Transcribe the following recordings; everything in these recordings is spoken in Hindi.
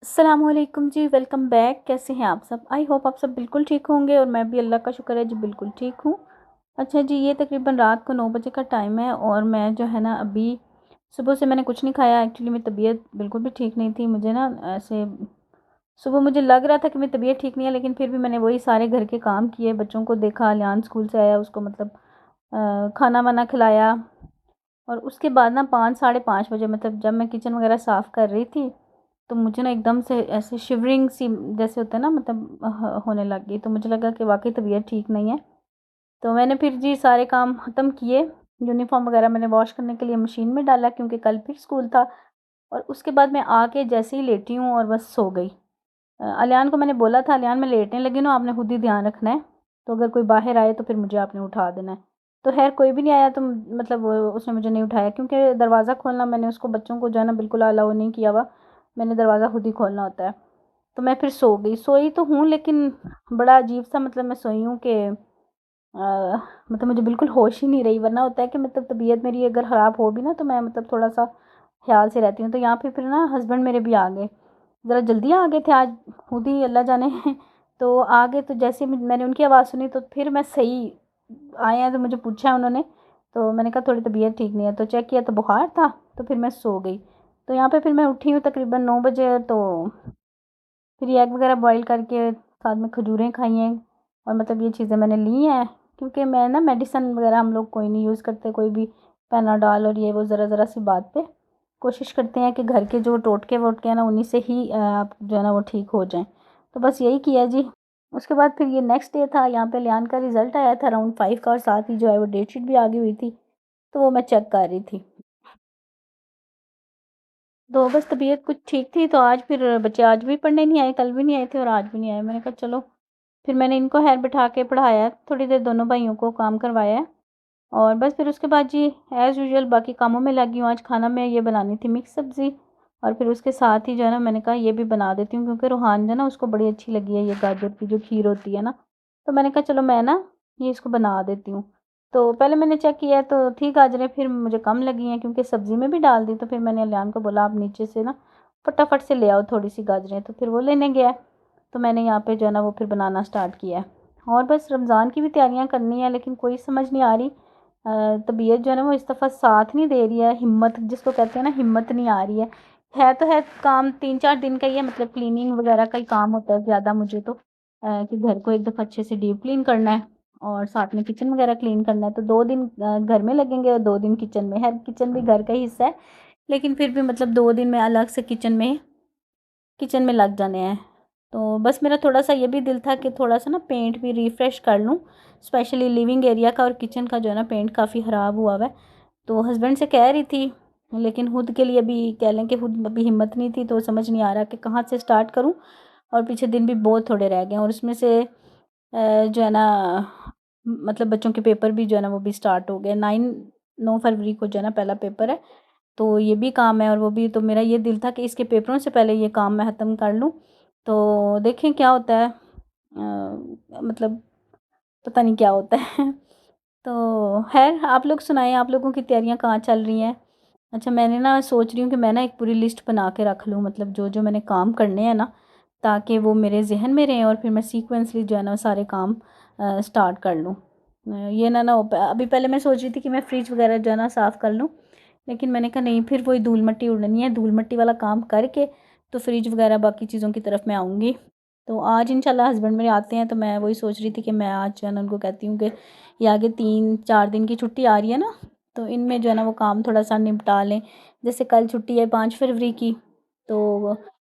अस्सलामुअलैकुम जी, वेलकम बैक। कैसे हैं आप सब? आई होप आप सब बिल्कुल ठीक होंगे और मैं भी अल्लाह का शुक्र है जी बिल्कुल ठीक हूँ। अच्छा जी, ये तकरीबन रात को 9 बजे का टाइम है और मैं जो है ना अभी सुबह से मैंने कुछ नहीं खाया। एक्चुअली मेरी तबीयत बिल्कुल भी ठीक नहीं थी। मुझे ना ऐसे सुबह मुझे लग रहा था कि मेरी तबीयत ठीक नहीं है, लेकिन फिर भी मैंने वही सारे घर के काम किए। बच्चों को देखा, अलियान स्कूल से आया, उसको मतलब खाना वाना खिलाया। और उसके बाद ना 5 साढ़े 5 बजे मतलब जब मैं किचन वगैरह साफ़ कर रही थी, तो मुझे ना एकदम से ऐसे शिवरिंग सी जैसे होता है ना, मतलब होने लग गई। तो मुझे लगा कि वाक़ई तबीयत ठीक नहीं है। तो मैंने फिर जी सारे काम ख़त्म किए। यूनिफ़ॉर्म वगैरह मैंने वॉश करने के लिए मशीन में डाला क्योंकि कल फिर स्कूल था। और उसके बाद मैं आके जैसे ही लेटी हूँ और बस सो गई। अलियान को मैंने बोला था, अलियान मैं लेटने लगी हूँ, आपने खुद ही ध्यान रखना है। तो अगर कोई बाहर आए तो फिर मुझे आपने उठा देना है। तो ख़ैर कोई भी नहीं आया, तो मतलब उसने मुझे नहीं उठाया क्योंकि दरवाज़ा खोलना मैंने उसको बच्चों को जो है ना बिल्कुल अलाउ नहीं किया हुआ। मैंने दरवाज़ा खुद ही खोलना होता है। तो मैं फिर सो गई। सोई तो हूँ लेकिन बड़ा अजीब-सा मतलब मैं सोई हूँ कि मतलब मुझे बिल्कुल होश ही नहीं रही। वरना होता है कि मतलब तबीयत मेरी अगर ख़राब हो भी ना तो मैं मतलब थोड़ा-सा ख़्याल से रहती हूँ। तो यहाँ पे फिर ना हस्बैंड मेरे भी आ गए। ज़रा जल्दी आ गए थे आज, खुद ही अल्लाह जाने। तो आ गए, तो जैसे ही मैंने उनकी आवाज़ सुनी तो फिर मैं सही आए हैं, तो मुझे पूछा उन्होंने। तो मैंने कहा थोड़ी तबीयत ठीक नहीं है, तो चेक किया तो बुखार था। तो फिर मैं सो गई। तो यहाँ पे फिर मैं उठी हूँ तकरीबन 9 बजे। तो फिर ये एग वगैरह बॉयल करके साथ में खजूरें खाई हैं। और मतलब ये चीज़ें मैंने ली हैं क्योंकि मैं ना मेडिसिन वगैरह हम लोग कोई नहीं यूज़ करते, कोई भी पैनाडॉल और ये वो ज़रा-ज़रा सी बात पे कोशिश करते हैं कि घर के जो टोटके-वोटके हैं ना उन्हीं से ही आप जो है ना वो ठीक हो जाएँ। तो बस यही किया जी। उसके बाद फिर ये नेक्स्ट डे था, यहाँ पे लियान का रिज़ल्ट आया था अराउंड 5 का, और साथ ही जो है वो डेट शीट भी आ गई हुई थी। तो वो मैं चेक कर रही थी। तो बस तबीयत कुछ ठीक थी, तो आज फिर बच्चे आज भी पढ़ने नहीं आए, कल भी नहीं आए थे और आज भी नहीं आए। मैंने कहा चलो, फिर मैंने इनको खैर बिठा के पढ़ाया है, थोड़ी देर दोनों भाइयों को काम करवाया है। और बस फिर उसके बाद जी एज़ यूजुअल बाकी कामों में लगी हूँ। आज खाना में ये बनानी थी मिक्स सब्ज़ी, और फिर उसके साथ ही जो है ना मैंने कहा ये भी बना देती हूँ क्योंकि रूहान जो है ना उसको बड़ी अच्छी लगी है ये गाजर की जो खीर होती है ना। तो मैंने कहा चलो मैं ना ये इसको बना देती हूँ। तो पहले मैंने चेक किया तो थी गाजरें, फिर मुझे कम लगी हैं क्योंकि सब्ज़ी में भी डाल दी। तो फिर मैंने अलियान को बोला आप नीचे से ना फटाफट से ले आओ थोड़ी-सी गाजरें, तो फिर वो लेने गया। तो मैंने यहाँ पे जो है ना वो फिर बनाना स्टार्ट किया है। और बस रमज़ान की भी तैयारियाँ करनी है, लेकिन कोई समझ नहीं आ रही। तबीयत जो है ना वो इस दफ़ा साथ नहीं दे रही है, हिम्मत जिसको कहते हैं ना हिम्मत नहीं आ रही है। है तो है काम 3-4 दिन का ही है, मतलब क्लीनिंग वगैरह का ही काम होता है ज़्यादा मुझे तो, कि घर को एक दफ़ा अच्छे से डीप क्लीन करना है और साथ में किचन वगैरह क्लीन करना है। तो 2 दिन घर में लगेंगे और 2 दिन किचन में। है किचन भी घर का ही हिस्सा है, लेकिन फिर भी मतलब 2 दिन में अलग से किचन में लग जाने हैं। तो बस मेरा थोड़ा-सा ये भी दिल था कि थोड़ा-सा ना पेंट भी रिफ्रेश कर लूँ, स्पेशली लिविंग एरिया का और किचन का जो है ना पेंट काफ़ी ख़राब हुआ हुआ है। तो हस्बैंड से कह रही थी, लेकिन खुद के लिए भी कह लें कि खुद अभी हिम्मत नहीं थी, तो समझ नहीं आ रहा कि कहाँ से स्टार्ट करूँ। और पीछे दिन भी बहुत थोड़े रह गए हैं और उसमें से जो है ना मतलब बच्चों के पेपर भी जो है ना वो भी स्टार्ट हो गए। 9 फरवरी को जो है ना पहला पेपर है। तो ये भी काम है और वो भी, तो मेरा ये दिल था कि इसके पेपरों से पहले ये काम मैं ख़त्म कर लूँ। तो देखें क्या होता है। मतलब पता नहीं क्या होता है। तो ख़ैर आप लोग सुनाएँ, आप लोगों की तैयारियाँ कहाँ चल रही हैं? अच्छा, मैंने ना सोच रही हूँ कि मैं ना एक पूरी लिस्ट बना के रख लूँ, मतलब जो-जो मैंने काम करने हैं ना, ताकि वो मेरे ज़हन में रहें और फिर मैं सीक्वेंसली जो है ना सारे काम स्टार्ट कर लूँ। ये ना ना हो प अभी पहले मैं सोच रही थी कि मैं फ्रिज वगैरह जो है ना साफ़ कर लूँ, लेकिन मैंने कहा नहीं, फिर वही धूल-मिट्टी उड़नी है, धूल-मिट्टी वाला काम करके तो फ्रिज वगैरह बाकी चीज़ों की तरफ मैं आऊँगी। तो आज इंशाल्लाह हस्बैंड मेरे आते हैं, तो मैं वही सोच रही थी कि मैं आज जो है ना उनको कहती हूँ कि ये आगे 3-4 दिन की छुट्टी आ रही है ना, तो इनमें जो है ना वो काम थोड़ा-सा निपटा लें। जैसे कल छुट्टी है 5 फरवरी की, तो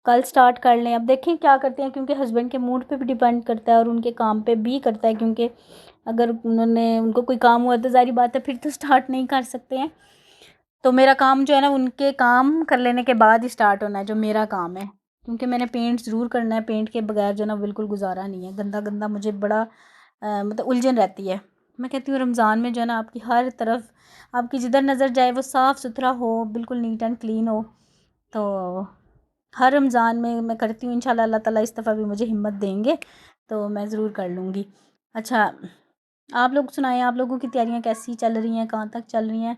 कल स्टार्ट कर लें। अब देखें क्या करते हैं क्योंकि हस्बैंड के मूड पे भी डिपेंड करता है और उनके काम पे भी करता है, क्योंकि अगर उनको कोई काम हुआ तो ज़ाहिर बात है फिर तो स्टार्ट नहीं कर सकते हैं। तो मेरा काम जो है ना उनके काम कर लेने के बाद ही स्टार्ट होना है जो मेरा काम है, क्योंकि मैंने पेंट ज़रूर करना है। पेंट के बगैर जो है ना बिल्कुल गुजारा नहीं है। गंदा गंदा मुझे बड़ा मतलब उलझन रहती है। मैं कहती हूँ रमज़ान में जो है ना आपकी हर तरफ, आपकी जिधर नज़र जाए वो साफ़ सुथरा हो, बिल्कुल नीट एंड क्लीन हो। तो हर रमज़ान में मैं करती हूँ, इंशाल्लाह अल्लाह ताला इस दफ़ा भी मुझे हिम्मत देंगे तो मैं ज़रूर कर लूँगी। अच्छा, आप लोग सुनाएं, आप लोगों की तैयारियां कैसी चल रही हैं, कहाँ तक चल रही हैं?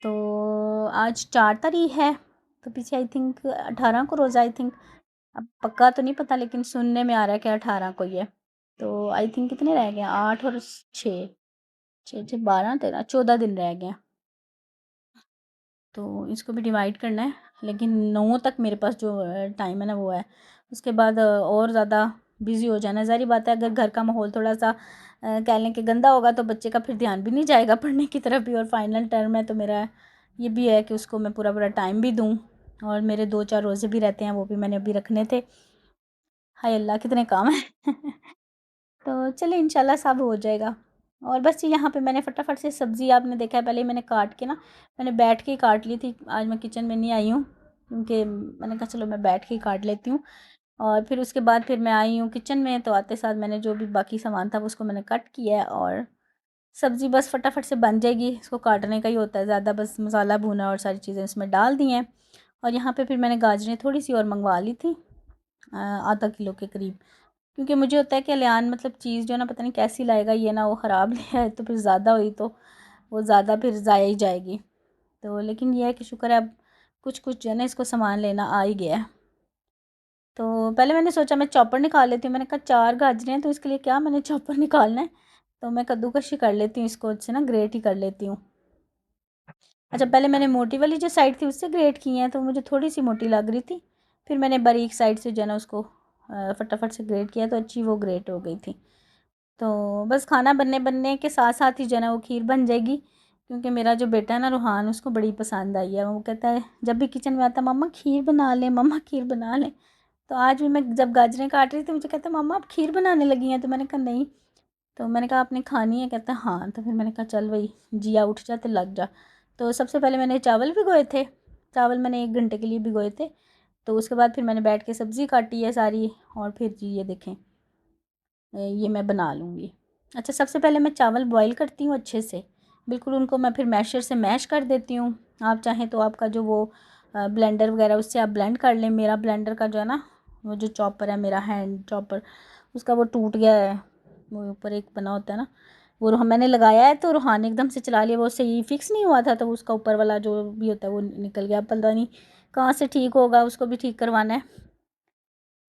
तो आज 4 तारीख है, तो पीछे आई थिंक 18 को रोज़ा आई थिंक। अब पक्का तो नहीं पता, लेकिन सुनने में आ रहा है कि 18 को ही है। तो आई थिंक कितने रह गए हैं, 8 और 6, 6 6 12 13 14 दिन रह गए हैं। तो इसको भी डिवाइड करना है, लेकिन 9 तक मेरे पास जो टाइम है ना वो है। उसके बाद और ज़्यादा बिज़ी हो जाना, ज़ाहिर बात है। अगर घर का माहौल थोड़ा-सा कह लें कि गंदा होगा तो बच्चे का फिर ध्यान भी नहीं जाएगा पढ़ने की तरफ भी, और फाइनल टर्म है तो मेरा ये भी है कि उसको मैं पूरा-पूरा टाइम भी दूँ। और मेरे 2-4 रोज़े भी रहते हैं, वो भी मैंने अभी रखने थे। हाय अल्लाह! कितने काम हैं। तो चलिए इंशाल्लाह सब हो जाएगा। और बस यहाँ पे मैंने फटाफट से सब्ज़ी, आपने देखा है पहले ही मैंने काट के ना, मैंने बैठ के ही काट ली थी। आज मैं किचन में नहीं आई हूँ, क्योंकि मैंने कहा चलो मैं बैठ के ही काट लेती हूँ। और फिर उसके बाद फिर मैं आई हूँ किचन में, तो आते साथ मैंने जो भी बाकी सामान था उसको मैंने कट किया है। और सब्ज़ी बस फटाफट से बन जाएगी, इसको काटने का ही होता है ज़्यादा, बस मसाला भूना और सारी चीज़ें इसमें डाल दी हैं। और यहाँ पे फिर मैंने गाजरें थोड़ी सी और मंगवा ली थी, आधा किलो के करीब। क्योंकि मुझे होता है कि अलियान मतलब चीज़ जो है ना, पता नहीं कैसी लाएगा ये, ना वो ख़राब ले आए तो फिर ज़्यादा हुई तो वो ज़्यादा फिर ज़ाया ही जाएगी। तो लेकिन ये है कि शुक्र है अब कुछ कुछ जो है ना इसको सामान लेना आ ही गया है। तो पहले मैंने सोचा मैं चॉपर निकाल लेती हूँ, मैंने कहा 4 गाजरें हैं तो इसके लिए क्या मैंने चॉपर निकालना है, तो मैं कद्दूकस ही कर लेती हूँ, इसको अच्छे ना ग्रेट ही कर लेती हूँ। अच्छा, पहले मैंने मोटी वाली जो साइड थी उससे ग्रेट की हैं, तो मुझे थोड़ी सी मोटी लग रही थी। फिर मैंने बारीक साइड से जो है ना उसको फटाफट से ग्रेट किया, तो अच्छी वो ग्रेट हो गई थी। तो बस खाना बनने बनने के साथ साथ ही जो है ना वो खीर बन जाएगी, क्योंकि मेरा जो बेटा है ना रूहान, उसको बड़ी पसंद आई है। वो कहता है जब भी किचन में आता, मम्मा खीर बना लें, मम्मा खीर बना लें। तो आज भी मैं जब गाजरें काट रही थी, मुझे कहता मम्मा आप खीर बनाने लगी हैं, तो मैंने कहा नहीं। तो मैंने कहा आपने खानी है, कहता हाँ। तो फिर मैंने कहा चल भाई जिया उठ जा तो लग जा। तो सबसे पहले मैंने चावल भिगोए थे, चावल मैंने 1 घंटे के लिए भिगोए थे। तो उसके बाद फिर मैंने बैठ के सब्ज़ी काटी है सारी, और फिर जी ये देखें ये मैं बना लूँगी। अच्छा, सबसे पहले मैं चावल बॉईल करती हूँ अच्छे से, बिल्कुल उनको मैं फिर मैशर से मैश कर देती हूँ। आप चाहें तो आपका जो वो ब्लेंडर वगैरह उससे आप ब्लेंड कर लें। मेरा ब्लेंडर का जो है ना वो जो चॉपर है, मेरा हैंड चॉपर, उसका वो टूट गया है। वो ऊपर एक बना होता है ना, वो मैंने लगाया है तो रूहान एकदम से चला लिया, वो सही फिक्स नहीं हुआ था, तो उसका ऊपर वाला जो भी होता है वो निकल गया। पता नहीं कहाँ से ठीक होगा, उसको भी ठीक करवाना है।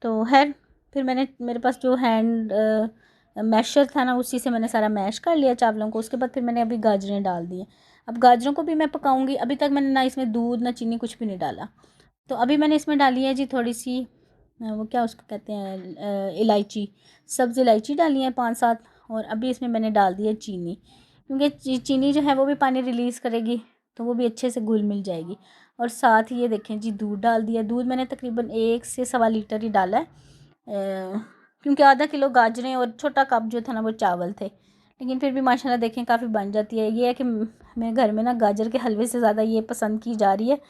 तो खैर फिर मैंने, मेरे पास जो हैंड मैशर था ना उसी से मैंने सारा मैश कर लिया चावलों को। उसके बाद फिर मैंने अभी गाजरें डाल दी हैं। अब गाजरों को भी मैं पकाऊंगी। अभी तक मैंने ना इसमें दूध ना चीनी कुछ भी नहीं डाला। तो अभी मैंने इसमें डाली है जी थोड़ी सी वो क्या उसको कहते हैं इलायची, सब्ज़ इलायची डाली है 5-7। और अभी इसमें मैंने डाल दी है चीनी, क्योंकि चीनी जो है वो भी पानी रिलीज़ करेगी, तो वो भी अच्छे से घुल मिल जाएगी। और साथ ही ये देखें जी दूध डाल दिया। दूध मैंने तकरीबन 1 से सवा लीटर ही डाला है, क्योंकि आधा किलो गाजरें और छोटा कप जो था ना वो चावल थे। लेकिन फिर भी माशाल्लाह देखें काफ़ी बन जाती है। ये है कि मेरे घर में ना गाजर के हलवे से ज़्यादा ये पसंद की जा रही है,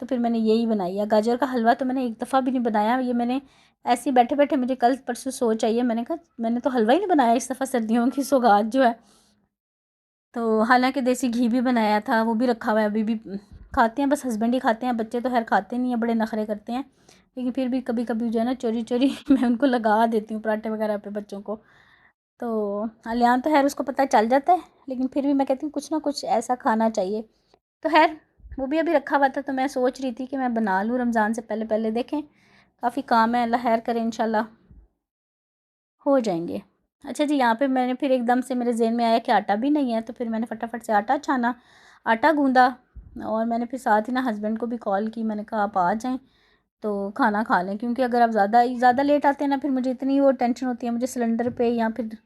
तो फिर मैंने यही बनाई है। गाजर का हलवा तो मैंने एक दफ़ा भी नहीं बनाया, ये मैंने ऐसे ही बैठे बैठे मुझे कल परसों सोच आई है, मैंने कहा मैंने तो हलवा ही नहीं बनाया इस दफ़ा, सर्दियों की सौगात जो है। तो हालांकि देसी घी भी बनाया था, वो भी रखा हुआ है, अभी भी खाते हैं, बस हस्बैंड ही खाते हैं, बच्चे तो खैर खाते नहीं हैं, बड़े नखरे करते हैं। लेकिन फिर भी कभी कभी जो है ना चोरी चोरी मैं उनको लगा देती हूँ पराठे वगैरह पे बच्चों को। तो अलियान तो खैर उसको पता चल जाता है, लेकिन फिर भी मैं कहती हूँ कुछ ना कुछ ऐसा खाना चाहिए। तो खैर वो भी अभी रखा हुआ था, तो मैं सोच रही थी कि मैं बना लूँ रमज़ान से पहले पहले। देखें काफ़ी काम है, अल्लाह खैर करे, इंशाल्लाह हो जाएंगे। अच्छा जी, यहाँ पे मैंने फिर एकदम से मेरे ज़हन में आया कि आटा भी नहीं है, तो फिर मैंने फटाफट से आटा छाना, आटा गूँधा। और मैंने फिर साथ ही ना हस्बैंड को भी कॉल की, मैंने कहा आप आ जाएं तो खाना खा लें, क्योंकि अगर आप ज़्यादा ज़्यादा लेट आते हैं ना, फिर मुझे इतनी वो टेंशन होती है, मुझे सिलेंडर पे या फिर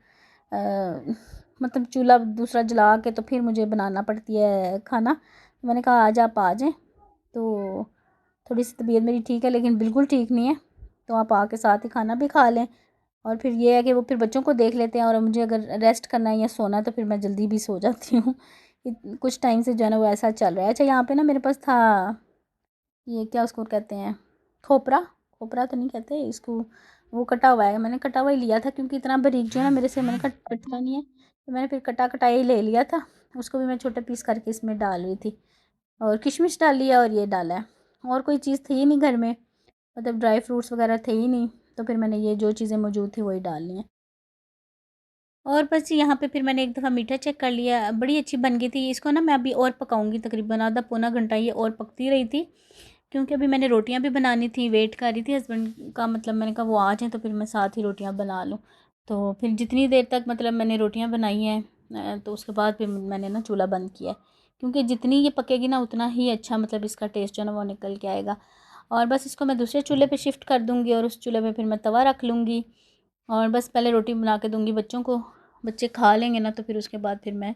मतलब चूल्हा दूसरा जला के तो फिर मुझे बनाना पड़ती है खाना। तो मैंने कहा आज आप आ जाएं। तो थोड़ी सी तबीयत मेरी ठीक है, लेकिन बिल्कुल ठीक नहीं है, तो आप आके साथ ही खाना भी खा लें। और फिर ये है कि वो फिर बच्चों को देख लेते हैं, और मुझे अगर रेस्ट करना है या सोना है तो फिर मैं जल्दी भी सो जाती हूँ। कुछ टाइम से जो है ना वो ऐसा चल रहा है। अच्छा, यहाँ पे ना मेरे पास था, ये क्या उसको कहते हैं, खोपरा, खोपरा तो नहीं कहते इसको, वो कटा हुआ है, मैंने कटा हुआ ही लिया था, क्योंकि इतना बारीक जो है ना मेरे से मैंने कहा कटता नहीं है, तो मैंने फिर कटा कटाई ही ले लिया था। उसको भी मैं छोटे पीस करके इसमें डाल रही थी, और किशमिश डाली है और ये डाला है। और कोई चीज़ थी ही नहीं घर में, मतलब ड्राई फ्रूट्स वगैरह थे ही नहीं, तो फिर मैंने ये जो चीज़ें मौजूद थी वही डाल ली हैं। और बस यहाँ पे फिर मैंने एक दफ़ा मीठा चेक कर लिया, बड़ी अच्छी बन गई थी। इसको ना मैं अभी और पकाऊंगी, तकरीबन आधा पौना घंटा ये और पकती रही थी। क्योंकि अभी मैंने रोटियां भी बनानी थी, वेट कर रही थी हस्बैंड का, मतलब मैंने कहा वो आ जाएँ तो फिर मैं साथ ही रोटियां बना लूँ। तो फिर जितनी देर तक मतलब मैंने रोटियां बनाई हैं तो उसके बाद फिर मैंने ना चूल्हा बंद किया है, क्योंकि जितनी ये पकेगी ना उतना ही अच्छा मतलब इसका टेस्ट जो है ना वो निकल के आएगा। और बस इसको मैं दूसरे चूल्हे पे शिफ्ट कर दूँगी और उस चूल्हे पे फिर मैं तवा रख लूँगी और बस पहले रोटी बना के दूँगी बच्चों को। बच्चे खा लेंगे ना तो फिर उसके बाद फिर मैं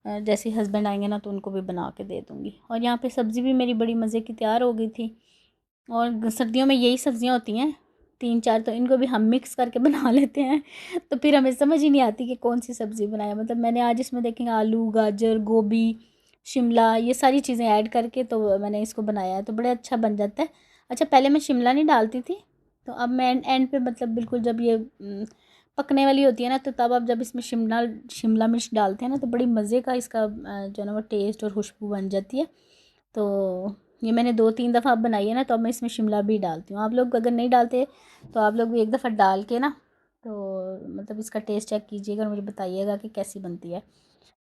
जैसे ही हस्बैंड आएंगे ना तो उनको भी बना के दे दूँगी। और यहाँ पे सब्ज़ी भी मेरी बड़ी मज़े की तैयार हो गई थी। और सर्दियों में यही सब्ज़ियाँ होती हैं 3-4, तो इनको भी हम मिक्स करके बना लेते हैं। तो फिर हमें समझ ही नहीं आती कि कौन सी सब्ज़ी बनाएं। मतलब मैंने आज इसमें देखेंगे आलू, गाजर, गोभी, शिमला, ये सारी चीज़ें ऐड करके तो मैंने इसको बनाया है, तो बड़ा अच्छा बन जाता है। अच्छा, पहले मैं शिमला नहीं डालती थी, तो अब मैं एंड पे मतलब बिल्कुल जब ये पकने वाली होती है ना तो तब अब जब इसमें शिमला शिमला मिर्च डालते हैं ना तो बड़ी मज़े का इसका जो है ना वो टेस्ट और खुशबू बन जाती है। तो ये मैंने 2-3 दफ़ा अब बनाई है ना, तो अब मैं इसमें शिमला भी डालती हूँ। आप लोग अगर नहीं डालते तो आप लोग भी एक दफ़ा डाल के ना तो मतलब इसका टेस्ट चेक कीजिएगा और मुझे बताइएगा कि कैसी बनती है।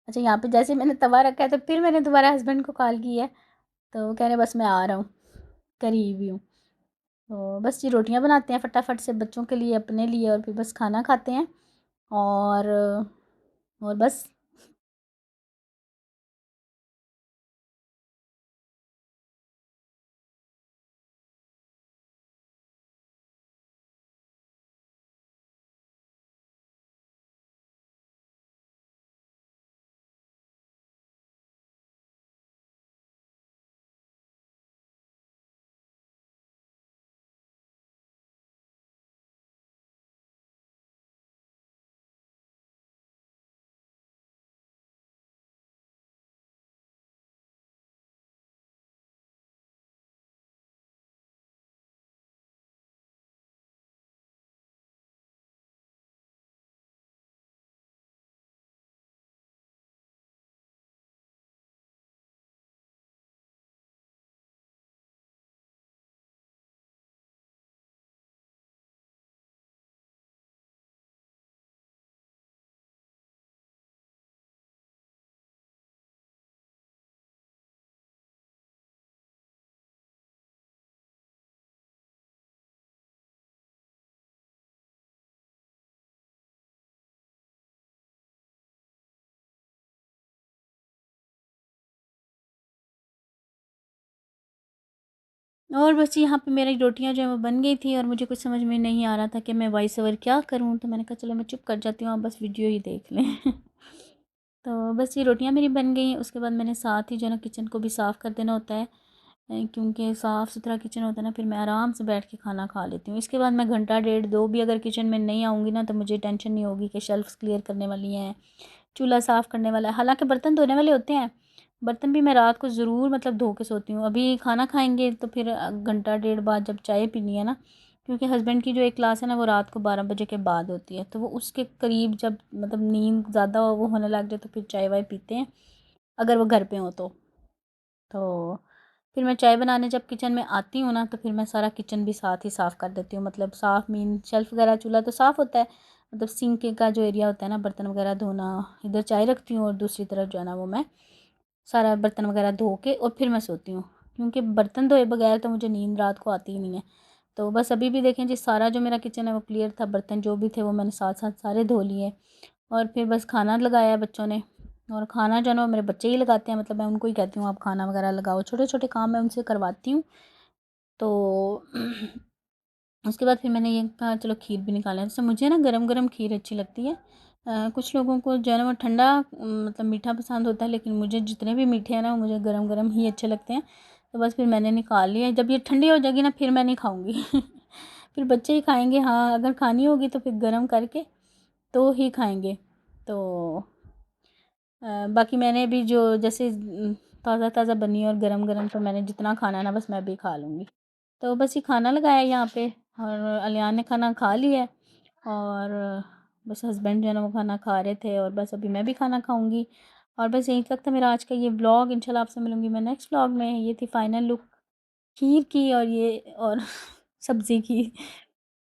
अच्छा, यहाँ पे जैसे मैंने तवा रखा है तो फिर मैंने दोबारा हस्बैंड को कॉल की है, तो वो कह रहे बस मैं आ रहा हूँ, करीब ही हूँ। तो बस ये रोटियाँ बनाते हैं फटाफट से बच्चों के लिए, अपने लिए, और फिर बस खाना खाते हैं। और बस। और बस यहाँ पे मेरी रोटियाँ जो है वो बन गई थी और मुझे कुछ समझ में नहीं आ रहा था कि मैं वॉइस ओवर क्या करूँ, तो मैंने कहा चलो मैं चुप कर जाती हूँ, आप बस वीडियो ही देख लें। तो बस ये रोटियाँ मेरी बन गई। उसके बाद मैंने साथ ही जो है ना किचन को भी साफ़ कर देना होता है, क्योंकि साफ़ सुथरा किचन होता है ना फिर मैं आराम से बैठ के खाना खा लेती हूँ। इसके बाद मैं घंटा डेढ़ दो भी अगर किचन में नहीं आऊँगी ना तो मुझे टेंशन नहीं होगी कि शेल्फ्स क्लियर करने वाली हैं, चूल्हा साफ़ करने वाला है। हालाँकि बर्तन धोने वाले होते हैं, बर्तन भी मैं रात को ज़रूर मतलब धो के सोती हूँ। अभी खाना खाएँगे तो फिर घंटा डेढ़ बाद जब चाय पीनी है ना, क्योंकि हस्बैंड की जो एक क्लास है ना वो रात को 12 बजे के बाद होती है, तो वो उसके करीब जब मतलब नींद ज़्यादा वो होने लग जाए तो फिर चाय वाय पीते हैं, अगर वो घर पे हों तो फिर मैं चाय बनाने जब किचन में आती हूँ ना तो फिर मैं सारा किचन भी साथ ही साफ़ कर देती हूँ। मतलब साफ़ मीन शेल्फ़ वगैरह, चूल्हा तो साफ़ होता है, मतलब सिंक का जो एरिया होता है ना बर्तन वगैरह धोना, इधर चाय रखती हूँ और दूसरी तरफ जो है ना वो मैं सारा बर्तन वगैरह धो के और फिर मैं सोती हूँ, क्योंकि बर्तन धोए बगैर तो मुझे नींद रात को आती ही नहीं है। तो बस अभी भी देखें जी सारा जो मेरा किचन है वो क्लियर था, बर्तन जो भी थे वो मैंने साथ साथ सारे धो लिए और फिर बस खाना लगाया है बच्चों ने। और खाना जो है ना वो मेरे बच्चे ही लगाते हैं, मतलब मैं उनको ही कहती हूँ आप खाना वगैरह लगाओ, छोटे छोटे काम मैं उनसे करवाती हूँ। तो उसके बाद फिर मैंने ये कहा चलो खीर भी निकालें। जैसे मुझे ना गरम गरम खीर अच्छी लगती है, कुछ लोगों को जो है ना वो ठंडा मतलब मीठा पसंद होता है, लेकिन मुझे जितने भी मीठे हैं ना वो मुझे गरम गरम ही अच्छे लगते हैं। तो बस फिर मैंने निकाल लिया। जब ये ठंडी हो जाएगी ना फिर मैं नहीं खाऊंगी। फिर बच्चे ही खाएंगे, हाँ अगर खानी होगी तो फिर गरम करके तो ही खाएंगे। तो बाकी मैंने भी जो जैसे ताज़ा ताज़ा बनी और गरम गरम तो मैंने जितना खाना है ना बस मैं भी खा लूँगी। तो बस ये खाना लगाया यहाँ पे और अलियान ने खाना खा लिया है और बस हस्बैंड जो है ना वो खाना खा रहे थे और बस अभी मैं भी खाना खाऊंगी। और बस यहीं तक था मेरा आज का ये व्लॉग। इंशाल्लाह आपसे मिलूंगी मैं नेक्स्ट व्लॉग में। ये थी फाइनल लुक खीर की और ये और सब्ज़ी की।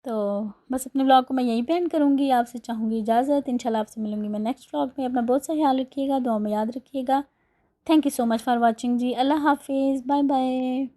तो बस अपने व्लॉग को मैं यहीं पे एंड करूँगी, आपसे चाहूँगी इजाज़त। इंशाल्लाह आपसे मिलूंगी मैं नेक्स्ट व्लॉग में। अपना बहुत सा ख्याल रखिएगा, दुआ में याद रखिएगा। Thank you so much for watching जी। अल्लाह हाफिज़, बाय बाय।